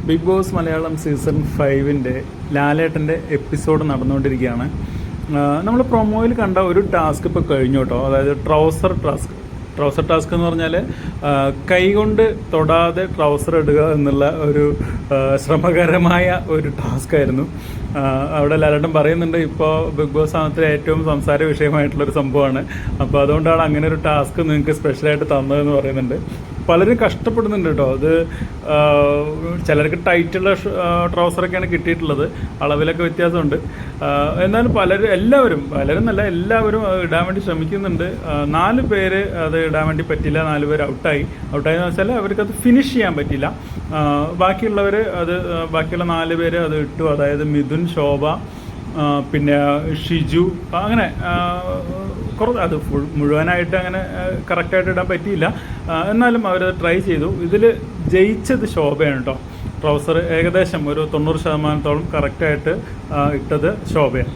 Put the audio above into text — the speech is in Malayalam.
ബിഗ് ബോസ് മലയാളം സീസൺ 5-ൻ്റെ ലാലേട്ടൻ്റെ എപ്പിസോഡ് നടന്നുകൊണ്ടിരിക്കുകയാണ്. നമ്മൾ പ്രൊമോയിൽ കണ്ട ഒരു ടാസ്ക് ഇപ്പോൾ കഴിഞ്ഞു കേട്ടോ. അതായത് ട്രൗസർ ടാസ്ക് എന്ന് പറഞ്ഞാൽ കൈകൊണ്ട് തൊടാതെ ട്രൗസർ ഇടുക എന്നുള്ള ഒരു ശ്രമകരമായ ഒരു ടാസ്ക് ആയിരുന്നു. അവിടെ ലാലേട്ടൻ പറയുന്നുണ്ട്, ഇപ്പോൾ ബിഗ് ബോസ് ആണത്തിൽ ഏറ്റവും സംസാര വിഷയമായിട്ടുള്ളൊരു സംഭവമാണ്, അപ്പോൾ അതുകൊണ്ടാണ് അങ്ങനെ ഒരു ടാസ്ക് നിങ്ങൾക്ക് സ്പെഷ്യലായിട്ട് തന്നതെന്ന് പറയുന്നുണ്ട്. പലരും കഷ്ടപ്പെടുന്നുണ്ട് കേട്ടോ. അത് ചിലർക്ക് ടൈറ്റുള്ള ട്രൗസറൊക്കെയാണ് കിട്ടിയിട്ടുള്ളത്, അളവിലൊക്കെ വ്യത്യാസമുണ്ട്. എന്നാലും എല്ലാവരും എല്ലാവരും ഇടാൻ വേണ്ടി ശ്രമിക്കുന്നുണ്ട്. 4 പേര് അത് ഇടാൻ വേണ്ടി പറ്റില്ല, 4 പേര് ഔട്ടായെന്ന് വെച്ചാൽ അവർക്കത് ഫിനിഷ് ചെയ്യാൻ പറ്റില്ല. ബാക്കിയുള്ള 4 പേര് അത് ഇട്ടു. അതായത് മിഥുൻ, ശോഭ, പിന്നെ ഷിജു, അങ്ങനെ അത് മുഴുവനായിട്ട് അങ്ങനെ കറക്റ്റായിട്ട് ഇടാൻ പറ്റിയില്ല. എന്നാലും അവരത് ട്രൈ ചെയ്തു. ഇതിൽ ജയിച്ചത് ശോഭയാണ് കേട്ടോ. ട്രൗസർ ഏകദേശം ഒരു 90% കറക്റ്റായിട്ട് ഇട്ടത് ശോഭയാണ്.